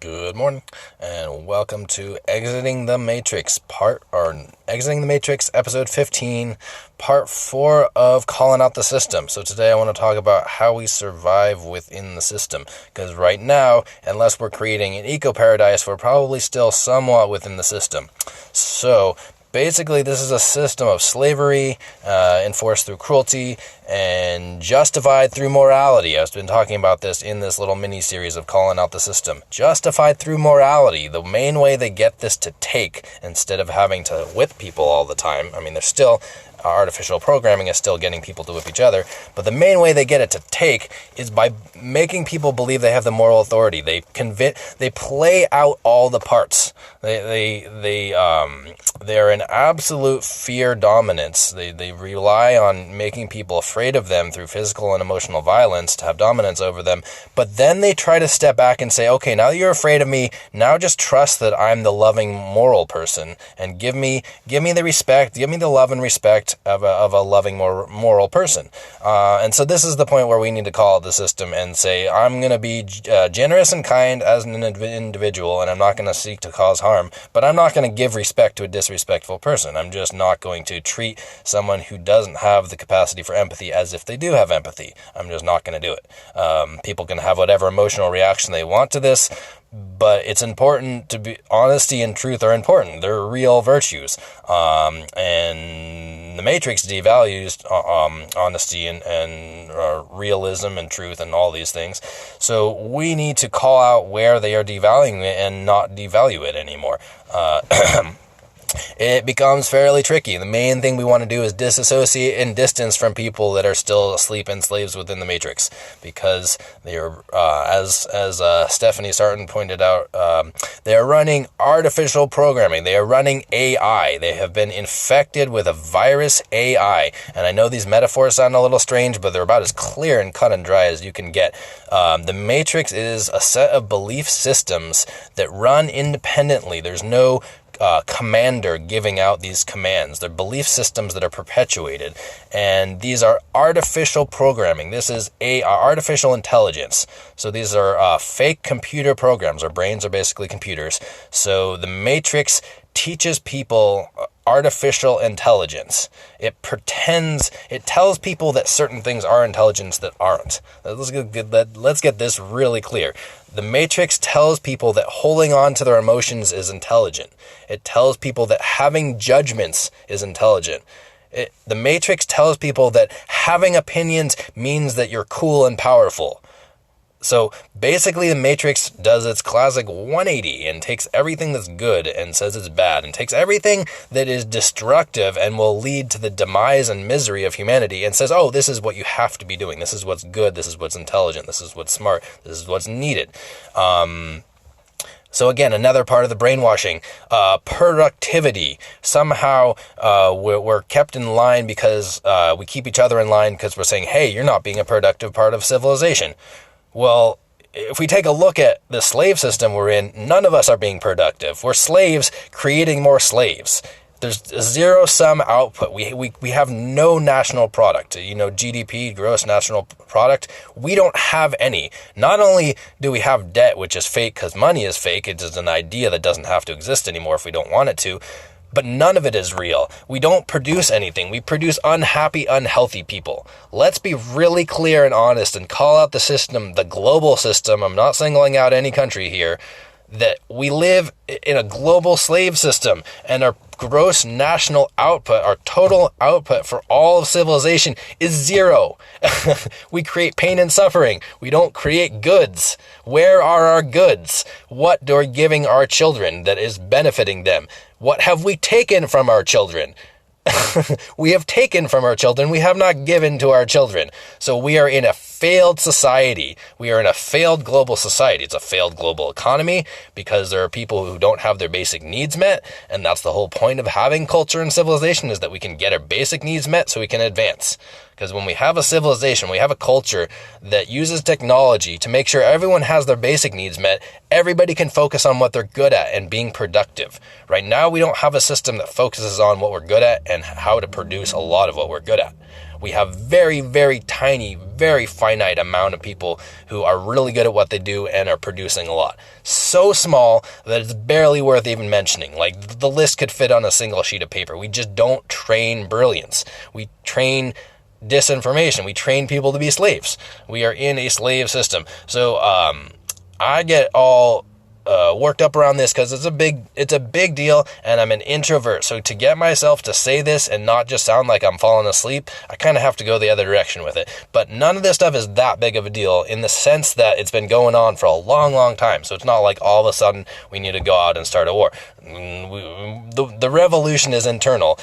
Good morning, and welcome to Exiting the Matrix, episode 15, part 4 of Calling Out the System. So today I want to talk about how we survive within the system, because right now, unless we're creating an eco-paradise, we're probably still somewhat within the system. So basically, this is a system of slavery, enforced through cruelty, and justified through morality. I've been talking about this in this little mini-series of Calling Out the System. Justified through morality. The main way they get this to take, instead of having to whip people all the time. I mean, there's still artificial programming is still getting people to whip each other, but the main way they get it to take is by making people believe they have the moral authority. They play out all the parts. They're in absolute fear dominance. They rely on making people afraid of them through physical and emotional violence to have dominance over them. But then they try to step back and say, okay, now that you're afraid of me, now just trust that I'm the loving moral person and give me the respect, give me the love and respect of a loving moral person. And so this is the point where we need to call out the system and say, I'm going to be generous and kind as an individual, and I'm not going to seek to cause harm, but I'm not going to give respect to a disrespectful person. I'm just not going to treat someone who doesn't have the capacity for empathy as if they do have empathy. I'm just not going to do it. People can have whatever emotional reaction they want to this, but it's important to be honesty and truth are important. They're real virtues. And the Matrix devalues honesty and realism and truth and all these things. So we need to call out where they are devaluing it and not devalue it anymore. It becomes fairly tricky. The main thing we want to do is disassociate and distance from people that are still asleep and slaves within the Matrix, because they are, as Stephanie Sarton pointed out, they are running artificial programming. They are running AI. They have been infected with a virus AI. And I know these metaphors sound a little strange, but they're about as clear and cut and dry as you can get. The Matrix is a set of belief systems that run independently. There's no commander giving out these commands. They're belief systems that are perpetuated, and these are artificial programming. This is artificial intelligence. So these are fake computer programs. Our brains are basically computers. So the Matrix teaches people artificial intelligence. It tells people that certain things are intelligence that aren't. Let's get this really clear. The Matrix tells people that holding on to their emotions is intelligent. It tells people that having judgments is intelligent. The Matrix tells people that having opinions means that you're cool and powerful. So basically the Matrix does its classic 180 and takes everything that's good and says it's bad, and takes everything that is destructive and will lead to the demise and misery of humanity and says, oh, this is what you have to be doing. This is what's good. This is what's intelligent. This is what's smart. This is what's needed. So again, another part of the brainwashing, productivity. Somehow we're kept in line because we keep each other in line because we're saying, hey, you're not being a productive part of civilization. Well, if we take a look at the slave system we're in, none of us are being productive. We're slaves creating more slaves. There's a zero-sum output. We have no national product. GDP, gross national product, we don't have any. Not only do we have debt, which is fake because money is fake, it is an idea that doesn't have to exist anymore if we don't want it to, but none of it is real. We don't produce anything. We produce unhappy, unhealthy people. Let's be really clear and honest and call out the system, the global system. I'm not singling out any country here. That we live in a global slave system, and our gross national output, our total output for all of civilization is zero. We create pain and suffering. We don't create goods. Where are our goods? What are we giving our children that is benefiting them? What have we taken from our children? We have taken from our children. We have not given to our children. So we are in a failed society. We are in a failed global society. It's a failed global economy because there are people who don't have their basic needs met. And that's the whole point of having culture and civilization, is that we can get our basic needs met so we can advance. Because when we have a civilization, we have a culture that uses technology to make sure everyone has their basic needs met, everybody can focus on what they're good at and being productive. Right now, we don't have a system that focuses on what we're good at and how to produce a lot of what we're good at. We have very, very tiny, very finite amount of people who are really good at what they do and are producing a lot. So small that it's barely worth even mentioning. Like, the list could fit on a single sheet of paper. We just don't train brilliance. We train disinformation. We train people to be slaves. We are in a slave system. So I get all worked up around this because it's a big deal, and I'm an introvert. So to get myself to say this and not just sound like I'm falling asleep, I kind of have to go the other direction with it. But none of this stuff is that big of a deal in the sense that it's been going on for a long, long time. So it's not like all of a sudden we need to go out and start a war. The revolution is internal.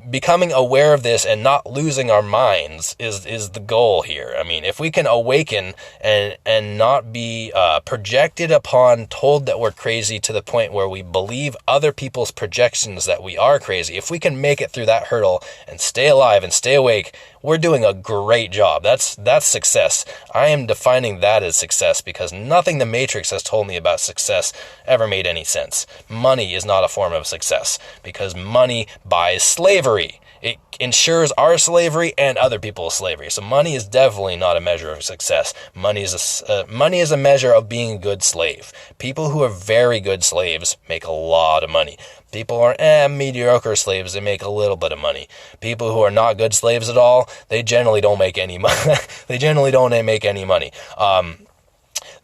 Becoming aware of this and not losing our minds is the goal here. I mean, if we can awaken and not be projected upon, told that we're crazy to the point where we believe other people's projections that we are crazy, if we can make it through that hurdle and stay alive and stay awake, we're doing a great job. That's success. I am defining that as success because nothing the Matrix has told me about success ever made any sense. Money is not a form of success because money buys slavery. It ensures our slavery and other people's slavery. So money is definitely not a measure of success. Money is a measure of being a good slave. People who are very good slaves make a lot of money. People who are mediocre slaves, they make a little bit of money. People who are not good slaves at all, they generally don't make any money. They generally don't make any money.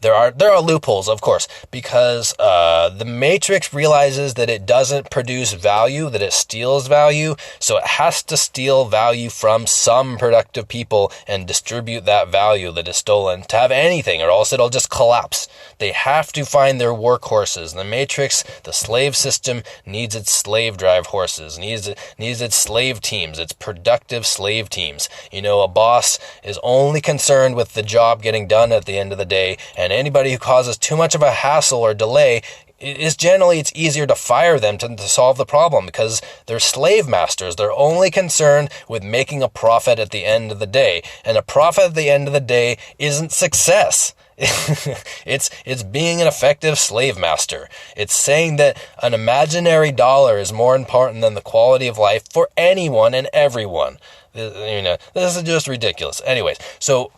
There are loopholes, of course, because the Matrix realizes that it doesn't produce value, that it steals value, so it has to steal value from some productive people and distribute that value that is stolen to have anything, or else it'll just collapse. They have to find their workhorses. The Matrix, the slave system, needs its slave drive horses, needs its slave teams, its productive slave teams. You know, a boss is only concerned with the job getting done at the end of the day, and anybody who causes too much of a hassle or delay is generally, it's easier to fire them to solve the problem because they're slave masters. They're only concerned with making a profit at the end of the day. And a profit at the end of the day isn't success. It's being an effective slave master. It's saying that an imaginary dollar is more important than the quality of life for anyone and everyone. You know, this is just ridiculous. Anyways, so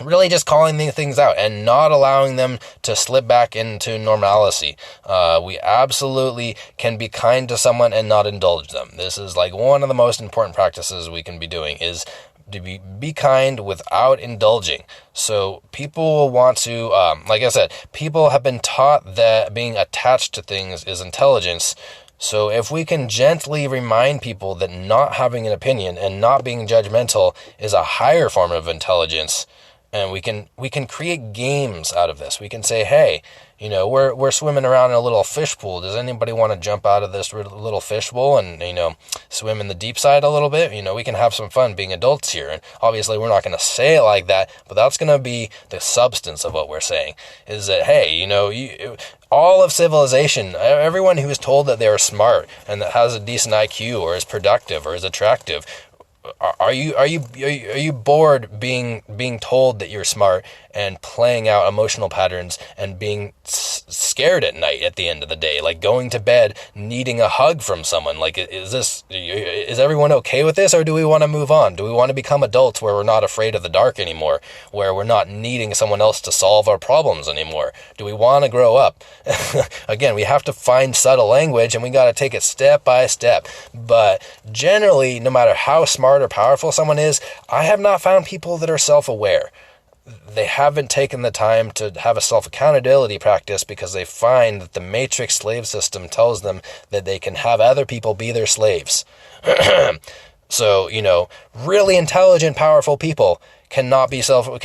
really just calling these things out and not allowing them to slip back into normalcy. We absolutely can be kind to someone and not indulge them. This is like one of the most important practices we can be doing is to be kind without indulging. So people will want to, like I said, people have been taught that being attached to things is intelligence. So if we can gently remind people that not having an opinion and not being judgmental is a higher form of intelligence, and we can create games out of this. We can say, hey, you know, we're swimming around in a little fishbowl. Does anybody want to jump out of this little fishbowl and, you know, swim in the deep side a little bit? You know, we can have some fun being adults here. And obviously we're not going to say it like that, but that's going to be the substance of what we're saying is that, hey, you know, all of civilization, everyone who is told that they are smart and that has a decent IQ or is productive or is attractive, are you bored being told that you're smart and playing out emotional patterns and being scared at night at the end of the day, like going to bed needing a hug from someone? Like, is everyone okay with this, or do we want to move on? Do we want to become adults where we're not afraid of the dark anymore, where we're not needing someone else to solve our problems anymore? Do we want to grow up? Again, we have to find subtle language and we got to take it step by step. But generally, no matter how smart or powerful someone is, I have not found people that are self-aware. They haven't taken the time to have a self-accountability practice because they find that the Matrix slave system tells them that they can have other people be their slaves. So, you know, really intelligent, powerful people cannot be self-aware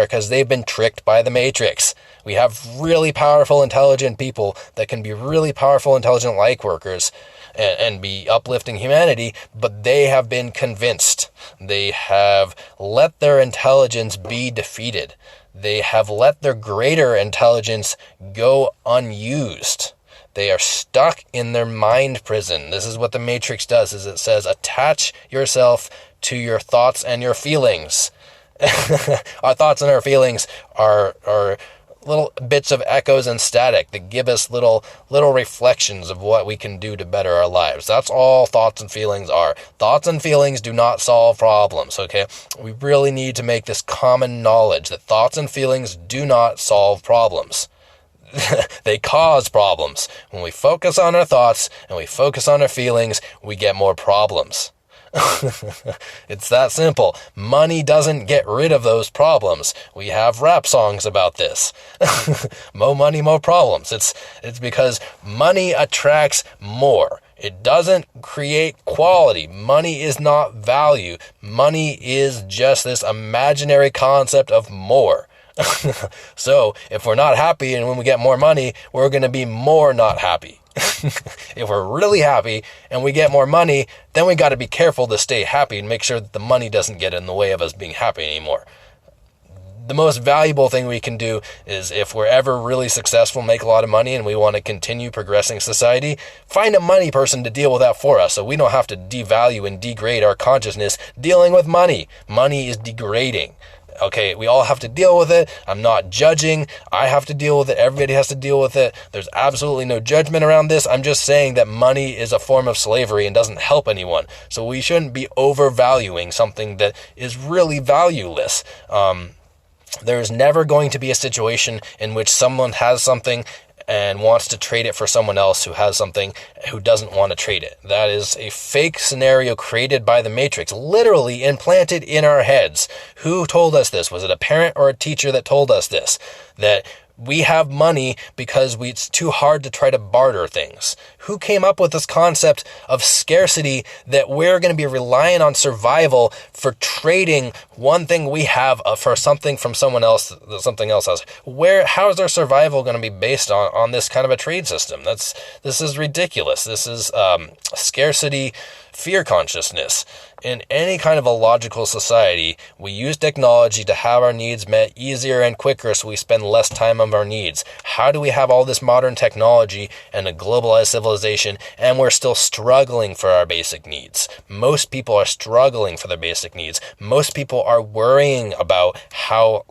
because they've been tricked by the Matrix. We have really powerful, intelligent people that can be really powerful, intelligent light workers and be uplifting humanity, but they have been convinced. They have let their intelligence be defeated. They have let their greater intelligence go unused. They are stuck in their mind prison. This is what the Matrix does, is it says, attach yourself to your thoughts and your feelings. Our thoughts and our feelings are little bits of echoes and static that give us little reflections of what we can do to better our lives. That's all thoughts and feelings are. Thoughts and feelings do not solve problems, okay? We really need to make this common knowledge that thoughts and feelings do not solve problems. They cause problems. When we focus on our thoughts and we focus on our feelings, we get more problems. It's that simple. Money doesn't get rid of those problems. We have rap songs about this. More money, more problems. It's because money attracts more. It doesn't create quality. Money is not value. Money is just this imaginary concept of more. So if we're not happy and when we get more money, we're going to be more not happy. If we're really happy and we get more money, then we got to be careful to stay happy and make sure that the money doesn't get in the way of us being happy anymore. The most valuable thing we can do is, if we're ever really successful, make a lot of money, and we want to continue progressing society, find a money person to deal with that for us so we don't have to devalue and degrade our consciousness dealing with money. Money is degrading. Okay, we all have to deal with it. I'm not judging. I have to deal with it. Everybody has to deal with it. There's absolutely no judgment around this. I'm just saying that money is a form of slavery and doesn't help anyone. So we shouldn't be overvaluing something that is really valueless. There's never going to be a situation in which someone has something and wants to trade it for someone else who has something who doesn't want to trade it. That is a fake scenario created by the Matrix, literally implanted in our heads. Who told us this? Was it a parent or a teacher that told us this? That we have money because it's too hard to try to barter things. Who came up with this concept of scarcity, that we're going to be relying on survival for trading one thing we have for something from someone else that something else has? How is our survival going to be based on this kind of a trade system? This is ridiculous. This is scarcity fear consciousness. In any kind of a logical society, we use technology to have our needs met easier and quicker so we spend less time on our needs. How do we have all this modern technology and a globalized civilization and we're still struggling for our basic needs? Most people are struggling for their basic needs. Most people are worrying about how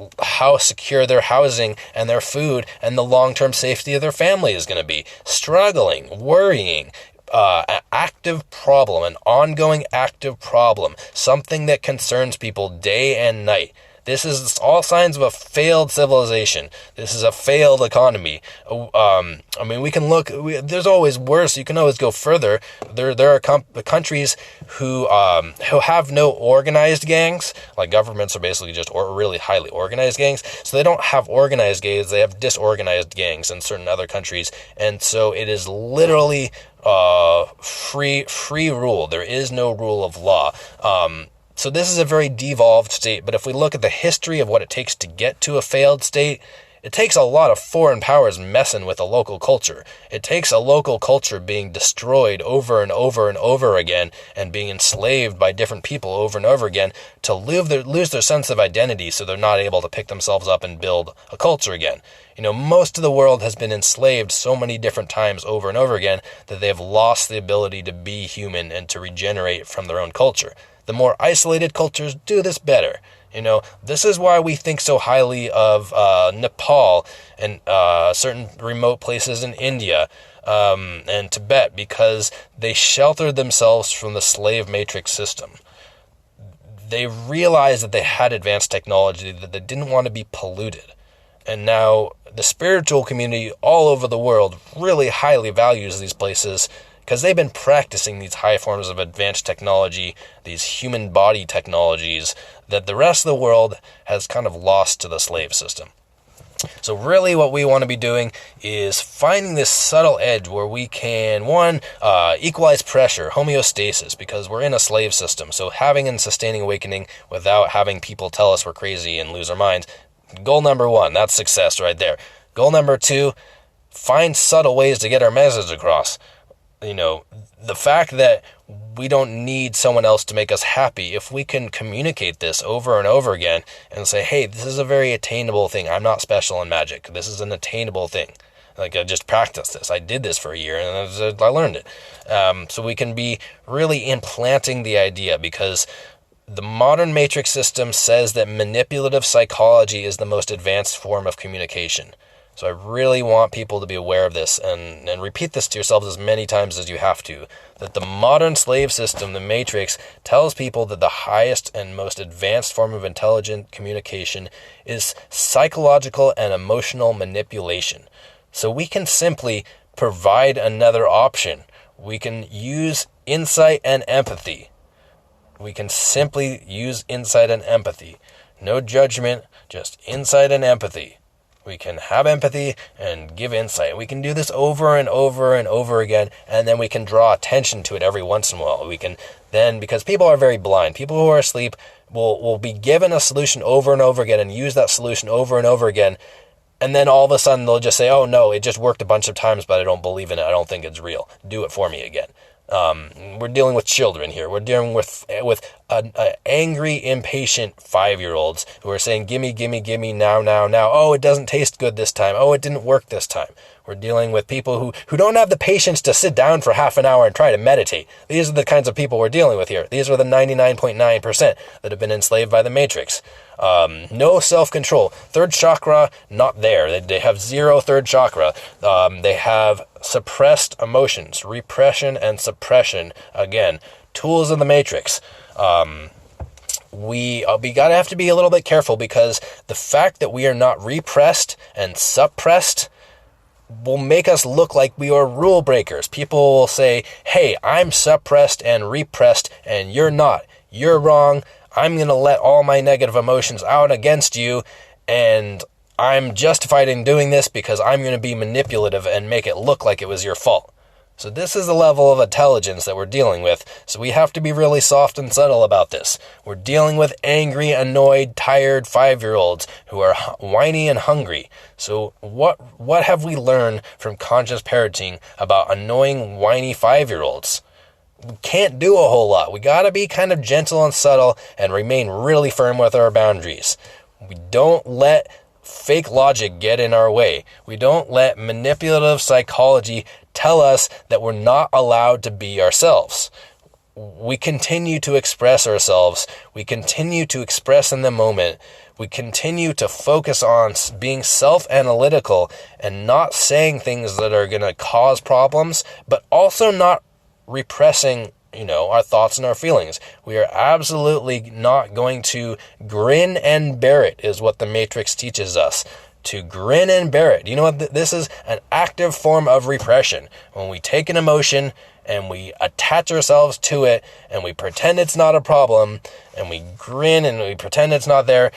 secure their housing and their food and the long-term safety of their family is going to be. Struggling, worrying. An active problem, an ongoing active problem, something that concerns people day and night. This is all signs of a failed civilization. This is a failed economy. We can look, there's always worse. You can always go further. There are countries who have no organized gangs. Like governments are basically just really highly organized gangs. So they don't have organized gangs. They have disorganized gangs in certain other countries. And so it is literally free rule. There is no rule of law. So this is a very devolved state, but if we look at the history of what it takes to get to a failed state, it takes a lot of foreign powers messing with a local culture. It takes a local culture being destroyed over and over and over again and being enslaved by different people over and over again to lose their sense of identity, so they're not able to pick themselves up and build a culture again. Most of the world has been enslaved so many different times over and over again that they have lost the ability to be human and to regenerate from their own culture. The more isolated cultures do this better. This is why we think so highly of Nepal and certain remote places in India and Tibet, because they sheltered themselves from the slave matrix system. They realized that they had advanced technology, that they didn't want to be polluted. And now the spiritual community all over the world really highly values these places because they've been practicing these high forms of advanced technology, these human body technologies, that the rest of the world has kind of lost to the slave system. So really what we want to be doing is finding this subtle edge where we can, equalize pressure, homeostasis, because we're in a slave system. So having and sustaining awakening without having people tell us we're crazy and lose our minds. Goal number 1, that's success right there. Goal number 2, find subtle ways to get our message across. The fact that we don't need someone else to make us happy, if we can communicate this over and over again and say, hey, this is a very attainable thing. I'm not special in magic. This is an attainable thing. Like, I just practiced this. I did this for a year and I learned it. So we can be really implanting the idea, because The modern matrix system says that manipulative psychology is the most advanced form of communication. So I really want people to be aware of this and repeat this to yourselves as many times as you have to, that the modern slave system, the matrix, tells people that the highest and most advanced form of intelligent communication is psychological and emotional manipulation. So we can simply provide another option. We can use insight and empathy. We can simply use insight and empathy. No judgment, just insight and empathy. We can have empathy and give insight. We can do this over and over and over again, and then we can draw attention to it every once in a while. We can then, because people are very blind, people who are asleep will be given a solution over and over again and use that solution over and over again, and then all of a sudden they'll just say, oh no, it just worked a bunch of times, but I don't believe in it. I don't think it's real. Do it for me again. We're dealing with children here. We're dealing with an angry, impatient 5-year-olds who are saying, gimme, gimme, gimme, now. Oh, it doesn't taste good this time. Oh, it didn't work this time. We're dealing with people who don't have the patience to sit down for half an hour and try to meditate. These are the kinds of people we're dealing with here. These are the 99.9% that have been enslaved by the matrix. No self-control. Third chakra, not there. They have zero third chakra. They have suppressed emotions, repression and suppression. Again, tools of the matrix. We gotta have to be a little bit careful, because the fact that we are not repressed and suppressed will make us look like we are rule breakers. People will say, hey, I'm suppressed and repressed and you're not. You're wrong. I'm going to let all my negative emotions out against you, and I'm justified in doing this because I'm going to be manipulative and make it look like it was your fault. So this is the level of intelligence that we're dealing with, so we have to be really soft and subtle about this. We're dealing with angry, annoyed, tired 5-year-olds who are whiny and hungry. So what have we learned from conscious parenting about annoying, whiny 5-year-olds? We can't do a whole lot. We gotta be kind of gentle and subtle and remain really firm with our boundaries. We don't let fake logic get in our way. We don't let manipulative psychology tell us that we're not allowed to be ourselves. We continue to express ourselves. We continue to express in the moment. We continue to focus on being self-analytical and not saying things that are going to cause problems, but also not repressing, our thoughts and our feelings. We are absolutely not going to grin and bear it, is what the Matrix teaches us. To grin and bear it. You know what? This is an active form of repression. When we take an emotion and we attach ourselves to it and we pretend it's not a problem and we grin and we pretend it's not there,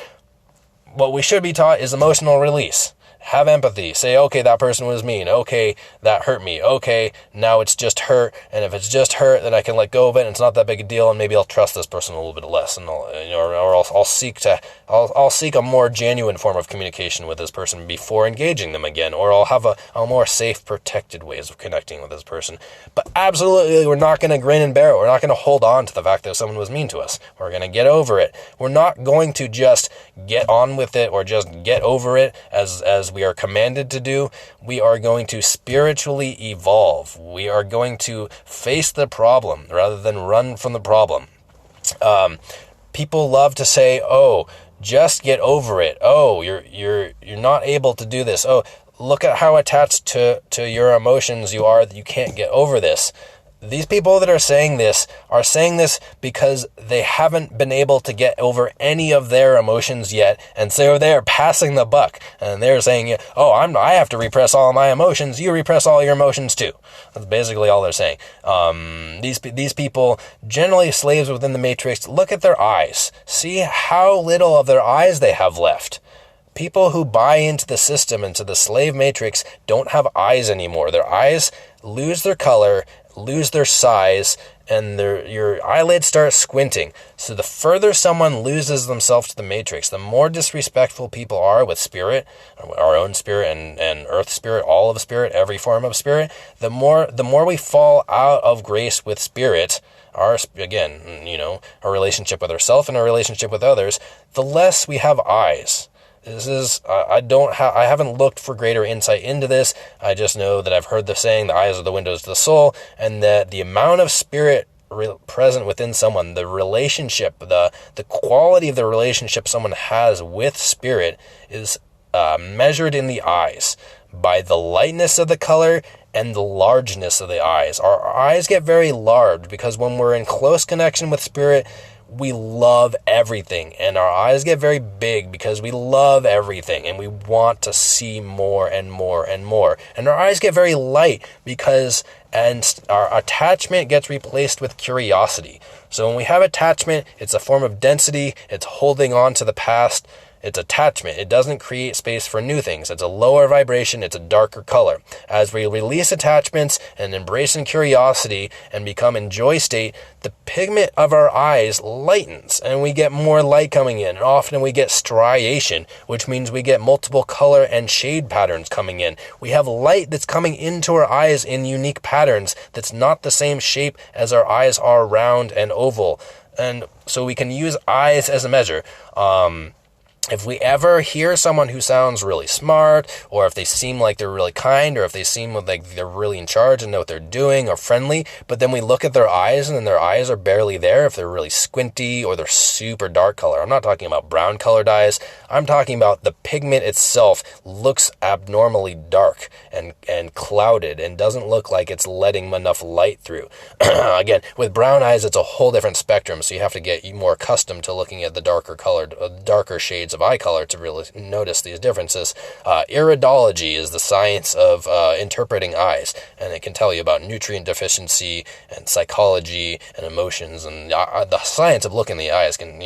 what we should be taught is emotional release. Have empathy. Say, okay, that person was mean. Okay, that hurt me. Okay, now it's just hurt. And if it's just hurt, then I can let go of it. And it's not that big a deal. And maybe I'll trust this person a little bit less. And I'll seek a more genuine form of communication with this person before engaging them again. Or I'll have a more safe, protected ways of connecting with this person. But absolutely, we're not going to grin and bear it. We're not going to hold on to the fact that someone was mean to us. We're going to get over it. We're not going to just get on with it or just get over it as we are commanded to do. We are going to spiritually evolve. We are going to face the problem rather than run from the problem. People love to say, "Oh, just get over it. Oh, you're not able to do this. Oh, look at how attached to your emotions you are that you can't get over this." These people that are saying this because they haven't been able to get over any of their emotions yet, and so they're passing the buck, and they're saying, "Oh, I have to repress all my emotions. You repress all your emotions too." That's basically all they're saying. These people, generally slaves within the Matrix, look at their eyes. See how little of their eyes they have left. People who buy into the system, into the slave matrix, don't have eyes anymore. Their eyes lose their color, lose their size, and your eyelids start squinting. So the further someone loses themselves to the matrix, the more disrespectful people are with spirit, our own spirit and earth spirit, all of spirit, every form of spirit, the more we fall out of grace with spirit, our relationship with ourselves and our relationship with others, the less we have eyes. This is, I haven't looked for greater insight into this. I just know that I've heard the saying, the eyes are the windows to the soul, and that the amount of spirit present within someone, the relationship, the quality of the relationship someone has with spirit is measured in the eyes by the lightness of the color and the largeness of the eyes. Our eyes get very large because when we're in close connection with spirit, we love everything, and our eyes get very big because we love everything and we want to see more and more and more. And our eyes get very light because our attachment gets replaced with curiosity. So when we have attachment, it's a form of density, it's holding on to the past. It's attachment. It doesn't create space for new things. It's a lower vibration. It's a darker color. As we release attachments and embrace in curiosity and become in joy state, the pigment of our eyes lightens and we get more light coming in. And often we get striation, which means we get multiple color and shade patterns coming in. We have light that's coming into our eyes in unique patterns that's not the same shape as our eyes are round and oval. And so we can use eyes as a measure. If we ever hear someone who sounds really smart, or if they seem like they're really kind, or if they seem like they're really in charge and know what they're doing, or friendly, but then we look at their eyes and then their eyes are barely there, if they're really squinty or they're super dark color. I'm not talking about brown colored eyes. I'm talking about the pigment itself looks abnormally dark and clouded and doesn't look like it's letting enough light through. Again, with brown eyes, it's a whole different spectrum, so you have to get more accustomed to looking at the darker shades of eye color to really notice these differences. Iridology is the science of interpreting eyes, and it can tell you about nutrient deficiency and psychology and emotions, and the science of looking in the eyes can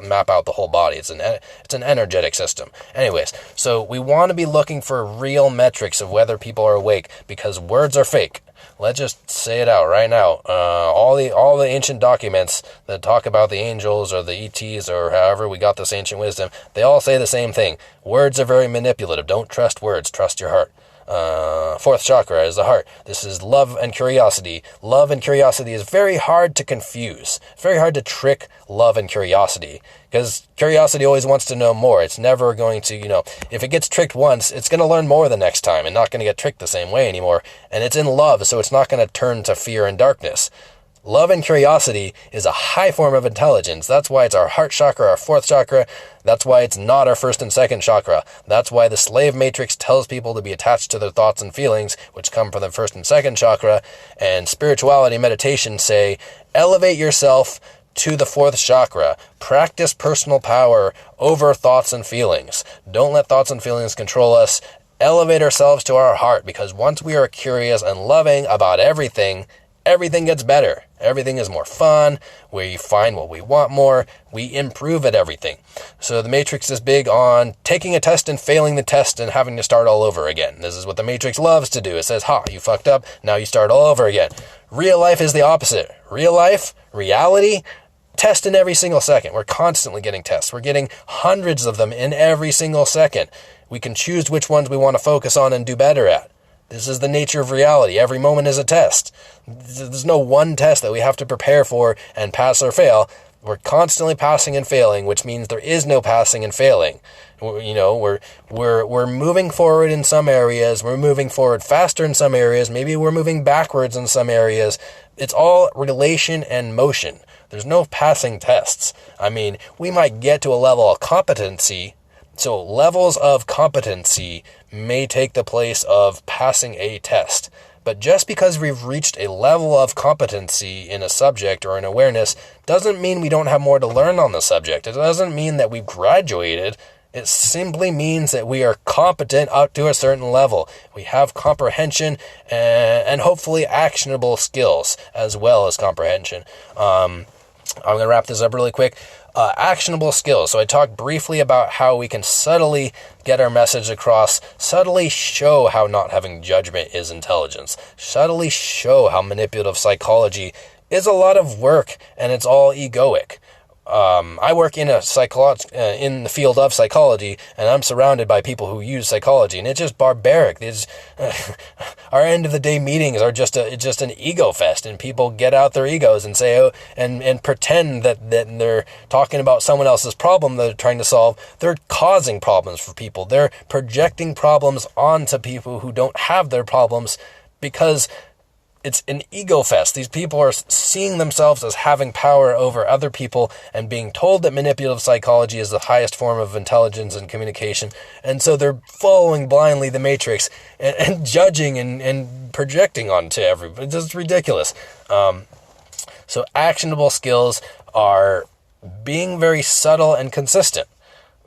map out the whole body. It's an energetic system. Anyways, so we want to be looking for real metrics of whether people are awake, because words are fake. Let's just say it out right now. All the ancient documents that talk about the angels or the ETs or however we got this ancient wisdom, they all say the same thing. Words are very manipulative. Don't trust words. Trust your heart. Fourth chakra is the heart. This is love and curiosity. Love and curiosity is very hard to confuse. It's very hard to trick love and curiosity, because curiosity always wants to know more. It's never going to, if it gets tricked once, it's going to learn more the next time and not going to get tricked the same way anymore. And it's in love, so it's not going to turn to fear and darkness. Love and curiosity is a high form of intelligence. That's why it's our heart chakra, our fourth chakra. That's why it's not our first and second chakra. That's why the slave matrix tells people to be attached to their thoughts and feelings, which come from the first and second chakra. And spirituality meditation say, elevate yourself to the fourth chakra. Practice personal power over thoughts and feelings. Don't let thoughts and feelings control us. Elevate ourselves to our heart, because once we are curious and loving about everything gets better. Everything is more fun. We find what we want more. We improve at everything. So the Matrix is big on taking a test and failing the test and having to start all over again. This is what the Matrix loves to do. It says, you fucked up. Now you start all over again. Real life is the opposite. Real life, reality, test in every single second. We're constantly getting tests. We're getting hundreds of them in every single second. We can choose which ones we want to focus on and do better at. This is the nature of reality. Every moment is a test. There's no one test that we have to prepare for and pass or fail. We're constantly passing and failing, which means there is no passing and failing. We're moving forward in some areas. We're moving forward faster in some areas. Maybe we're moving backwards in some areas. It's all relation and motion. There's no passing tests. We might get to a level of competency. So levels of competency may take the place of passing a test. But just because we've reached a level of competency in a subject or an awareness doesn't mean we don't have more to learn on the subject. It doesn't mean that we've graduated. It simply means that we are competent up to a certain level. We have comprehension and hopefully actionable skills as well as comprehension. I'm going to wrap this up really quick. Actionable skills. So I talked briefly about how we can subtly get our message across, subtly show how not having judgment is intelligence, subtly show how manipulative psychology is a lot of work and it's all egoic. I work in in the field of psychology, and I'm surrounded by people who use psychology, and it's just barbaric. Our end of the day meetings are just an ego fest, and people get out their egos and say, and pretend that they're talking about someone else's problem that they're trying to solve. They're causing problems for people. They're projecting problems onto people who don't have their problems, because it's an ego fest. These people are seeing themselves as having power over other people and being told that manipulative psychology is the highest form of intelligence and communication. And so they're following blindly the matrix and judging and projecting onto everybody. It's just ridiculous. So actionable skills are being very subtle and consistent.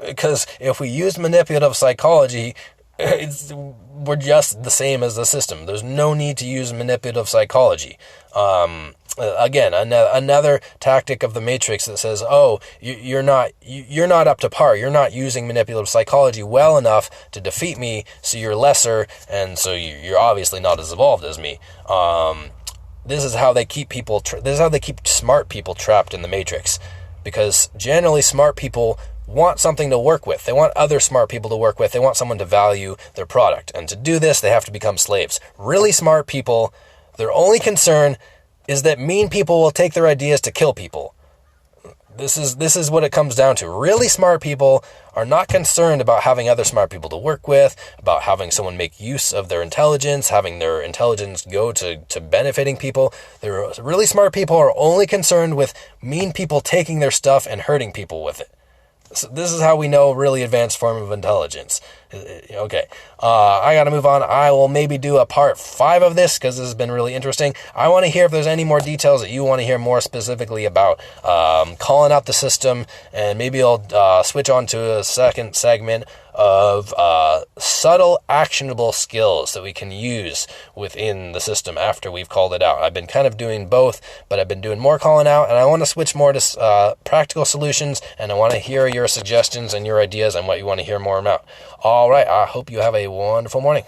Because if we use manipulative psychology, we're just the same as the system. There's no need to use manipulative psychology. Again, another tactic of the matrix that says, "Oh, you're not up to par. You're not using manipulative psychology well enough to defeat me, so you're lesser, and so you're obviously not as evolved as me." This is how they keep people. This is how they keep smart people trapped in the matrix, because generally smart people want something to work with. They want other smart people to work with. They want someone to value their product. And to do this, they have to become slaves. Really smart people, their only concern is that mean people will take their ideas to kill people. This is what it comes down to. Really smart people are not concerned about having other smart people to work with, about having someone make use of their intelligence, having their intelligence go to benefiting people. They're really smart people are only concerned with mean people taking their stuff and hurting people with it. So this is how we know really advanced form of intelligence. Okay, I got to move on. I will maybe do a part 5 of this because this has been really interesting. I want to hear if there's any more details that you want to hear more specifically about calling out the system, and maybe I'll switch on to a second segment of subtle, actionable skills that we can use within the system after we've called it out. I've been kind of doing both, but I've been doing more calling out, and I want to switch more to practical solutions, and I want to hear your suggestions and your ideas and what you want to hear more about. All right, I hope you have a wonderful morning.